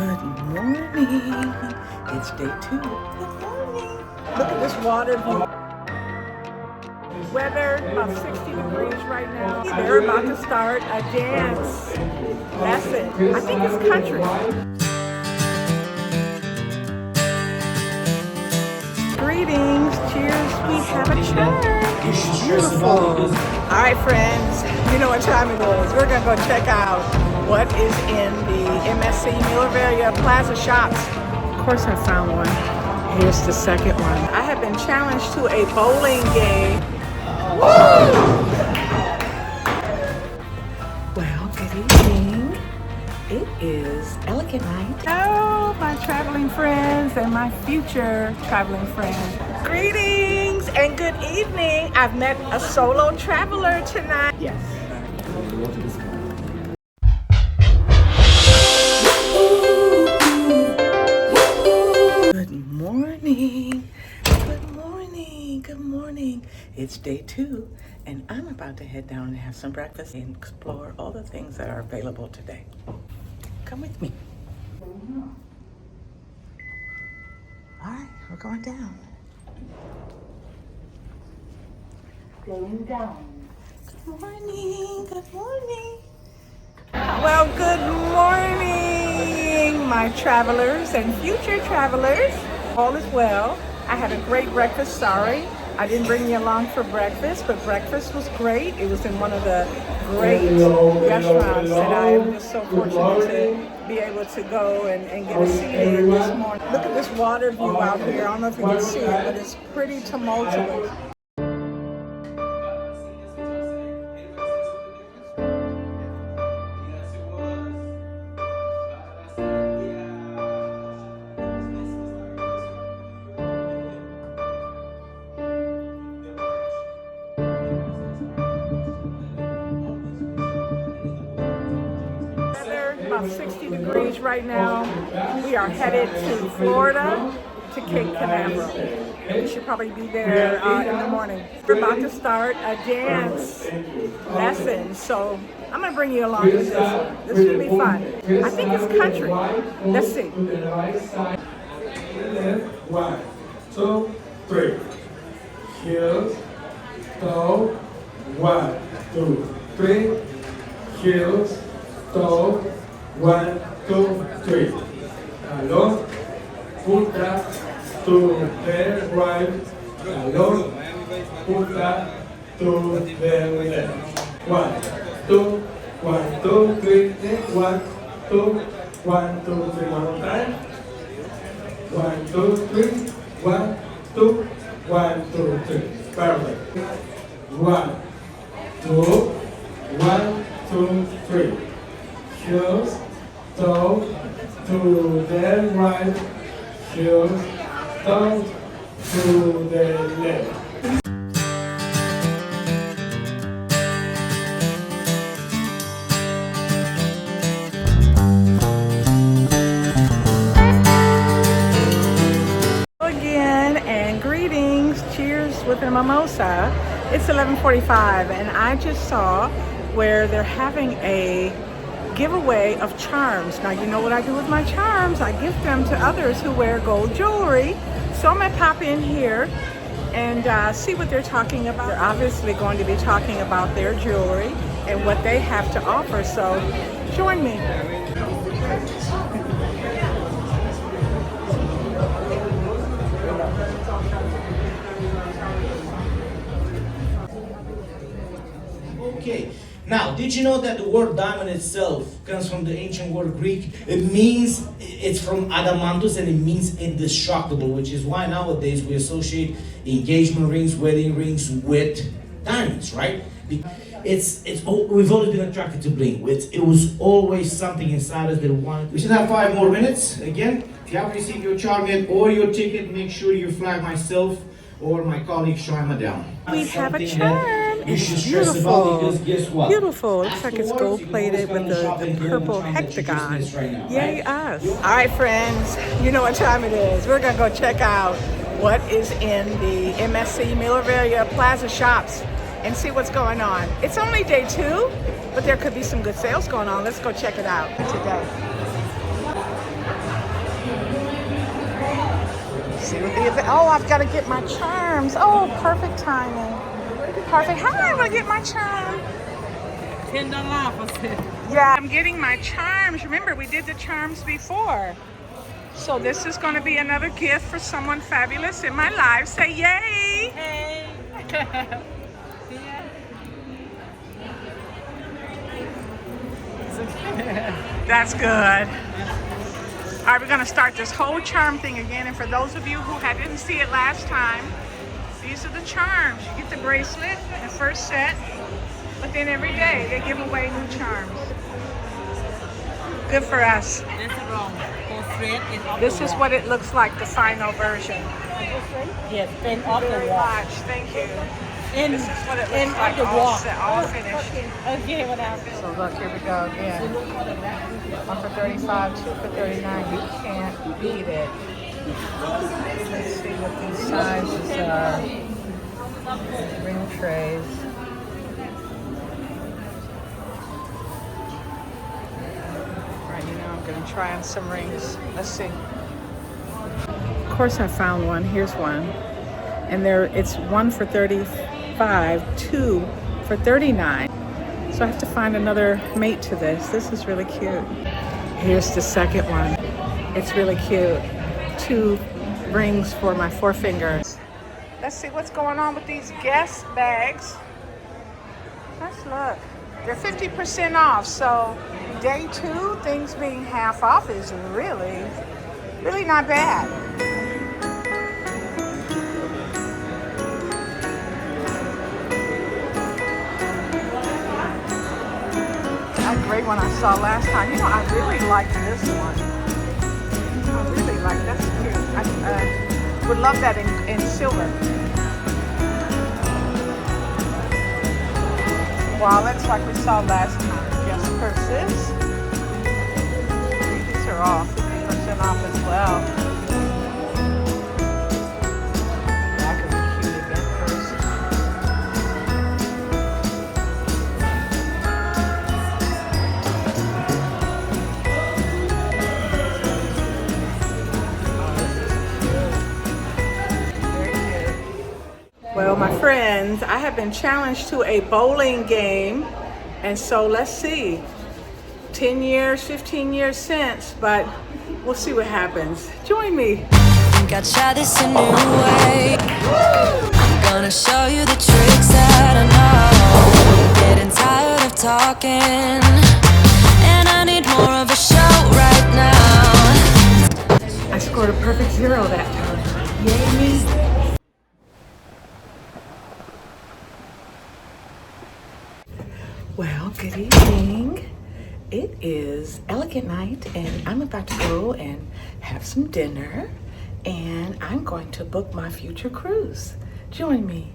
Good morning. It's day 2. Good morning. Look at this water view. Weather about 60 degrees right now. They're about to start a dance lesson. I think it's country. Greetings. Cheers. We have a church. Beautiful. All right, friends. You know what time it is. We're going to go check out what is in the MSC Milavaria Plaza shops. Of course, I found one. Here's the second one. I have been challenged to a bowling game. Woo! Well, good evening. It is elegant night. Hello, my traveling friends and my future traveling friends. Greetings and good evening. I've met a solo traveler tonight. Yes. Good morning. Good morning. Good morning. It's day 2, and I'm about to head down and have some breakfast and explore all the things that are available today. Come with me. All right, we're going down. Going down. Good morning. Good morning. Well, good morning, my travelers and future travelers. All is well. I had a great breakfast. Sorry, I didn't bring you along for breakfast, but breakfast was great. It was in one of the great restaurants that I am just so fortunate to be able to go and get a seat in this morning. Look at this water view out here. I don't know if you can see it, but it's pretty tumultuous. About 60 degrees right now. We are headed to Florida, to Cape Canaveral. We should probably be there in the morning. We're about to start a dance lesson, so I'm going to bring you along with this one. This will be fun. I think it's country. Let's see. 1, 2, 3. Heels, toe, 1, 2, 3. Heels, toe, 1, 2, 3. Along, punta to the right. Along, punta to the left. 1, 2, 1, 2, 3. 1, 2, 1, 2, 3. One more time. 1, 2, 3. 1, 2, 1, 2, 3. Perfect. 1, 2, 1, 2, 3. Heels, toe to the right, heels, toe to the left. Again, and greetings. Cheers with a mimosa. It's 11:45, and I just saw where they're having a giveaway of charms. Now, you know what I do with my charms. I give them to others who wear gold jewelry. So I'm gonna pop in here and see what they're talking about. They're obviously going to be talking about their jewelry and what they have to offer. So join me. Okay. Now, did you know that the word diamond itself comes from the ancient word Greek? It means, it's from adamantus, and it means indestructible, which is why nowadays we associate engagement rings, wedding rings with diamonds, right? We've always been attracted to bling. It was always something inside us that we wanted. We still have 5 more minutes. Again, if you haven't received your charm yet or your ticket, make sure you flag myself or my colleague Shaima down. We have a charm. It's beautiful. Because guess what? Beautiful. Looks like it's gold plated with the purple hectagon. Yay us. All right, friends. You know what time it is. We're going to go check out what is in the MSC Milavaria Plaza shops and see what's going on. It's only day 2, but there could be some good sales going on. Let's go check it out today. Oh, I've got to get my charms. Oh, perfect timing. Perfect. How am I going to get my charm? $10 off, I said. Yeah, I'm getting my charms. Remember, we did the charms before. So this is going to be another gift for someone fabulous in my life. Say yay! Hey. That's good. All right, we're going to start this whole charm thing again. And for those of you who didn't see it last time, these are the charms. You get the bracelet, the first set, but then every day they give away new charms. Good for us. That's wrong. Go straight and off This the is wall. what it looks like, the final version. Yes, and off the Very wall. much. Thank you. And, This is what it and looks off like, the all wall. set, all finished. Okay, what happened? So look, here we go again. 1 for 35, 2 for 39. You can't beat it. Let's see what these sizes are. Ring trays. All right, I'm gonna try on some rings. Let's see. Of course, I found one. Here's one, and it's 1 for 35, 2 for 39. So I have to find another mate to this. This is really cute. Here's the second one. It's really cute. 2 rings for my forefinger. Let's see what's going on with these guest bags. Let's look. They're 50% off. So day 2, things being half off is really, really not bad. That great one I saw last time. I really like this one. I really like that's cute. I would love that in silver. Wallets like we saw last time. Yes, purses. These are all 50% off as well. That could be cute again, purse. Well, my friends, I have been challenged to a bowling game, and so let's see. 10 years, 15 years since, but we'll see what happens. Join me. Think I'll try this a new way. I'm gonna show you the tricks that I know. Getting tired of talking, and I need more of a show right now. I scored a perfect 0 that time. Yay me. Well, good evening. It is elegant night, and I'm about to go and have some dinner, and I'm going to book my future cruise. Join me.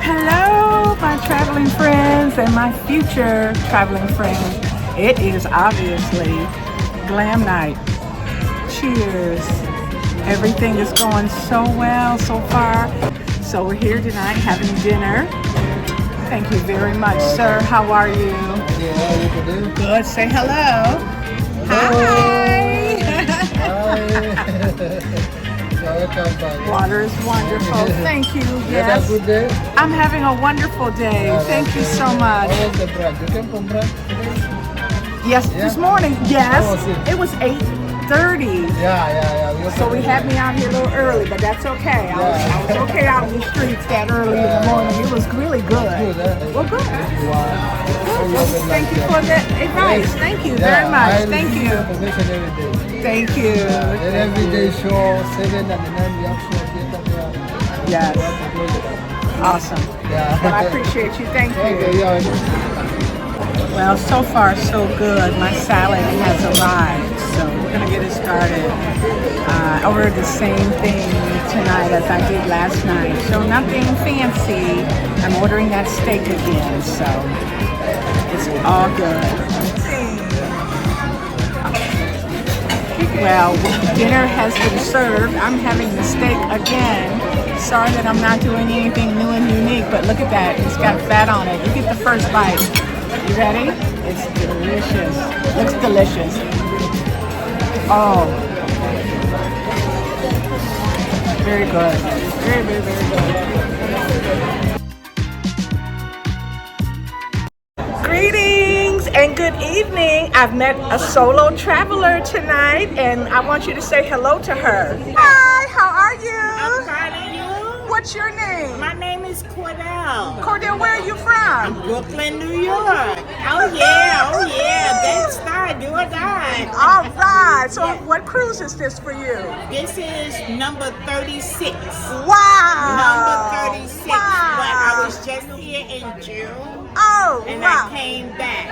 Hello, my traveling friends and my future traveling friends. It is obviously glam night. Cheers. Everything is going so well so far. So we're here tonight having dinner. Thank you very much, sir. How are you? Good. Say hello. Hi. Water is wonderful. Thank you. Yes. Good day. I'm having a wonderful day. Thank you so much. How was the brunch? You came from brunch today? Yes, this morning. Yes, How was it? it was 8:30. Yeah. So we had me out here a little early, but that's okay. I was okay out in the streets that early in the morning. It was really good. Well, good. Thank you for the advice. Thank you very much. Thank you. Information every day. Thank you. Then every day show 7 and 9 we have show theater. Yes. Awesome. Yeah. Well, I appreciate you. Thank Okay, you. yeah. Well, so far so good. My salad has arrived, so we're gonna get it started. I ordered the same thing tonight as I did last night, so nothing fancy. I'm ordering that steak again, so it's all good. Well, dinner has been served. I'm having the steak again. Sorry that I'm not doing anything new and unique, but look at that. It's got fat on it. You get the first bite. You ready? It's delicious. Looks delicious. Oh. Very good. Very, very, very good. Greetings and good evening. I've met a solo traveler tonight, and I want you to say hello to her. Hi, how are you? I'm fine, and you? What's your name? My name is Cordell. Cordell, where are you from? Brooklyn, New York. Oh yeah. Best star, do or die. All right. So what cruise is this for you? This is number 36. Wow. Number 36. Wow. But I was just here in June. Oh, And wow. I came back.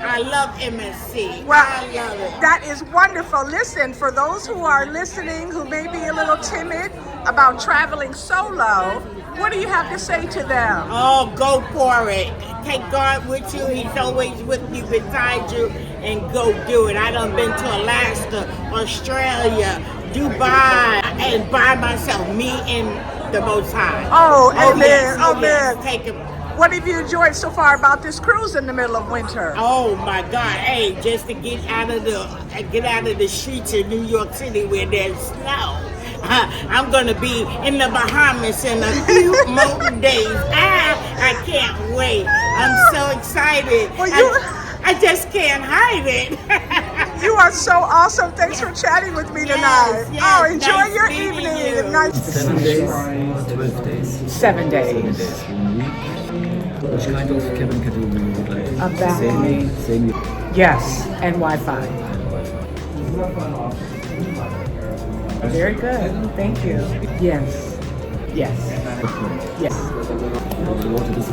I love MSC. Well, I love it. that is wonderful. Listen, for those who are listening who may be a little timid about traveling solo, what do you have to say to them? Oh, go for it. Take God with you. He's always with you, beside you, and go do it. I done been to Alaska, Australia, Dubai, and by myself, me and the Most High. Oh, amen. Yes, Amen. yes. Take it. What have you enjoyed so far about this cruise in the middle of winter? Oh my God! Hey, just to get out of the streets of New York City where there's snow. I'm gonna be in the Bahamas in a few more days. I can't wait. I'm so excited. Well, I just can't hide it. You are so awesome. Thanks for chatting with me tonight. Yes, Oh, enjoy nice your meeting evening. you. Nice. 7 days or 12 days? 7 days. 1 week. Which kind of cabin category would you like? A balcony. Same. Yes, and Wi-Fi. Very good. Thank you. Yes. Yes. Yes. The water is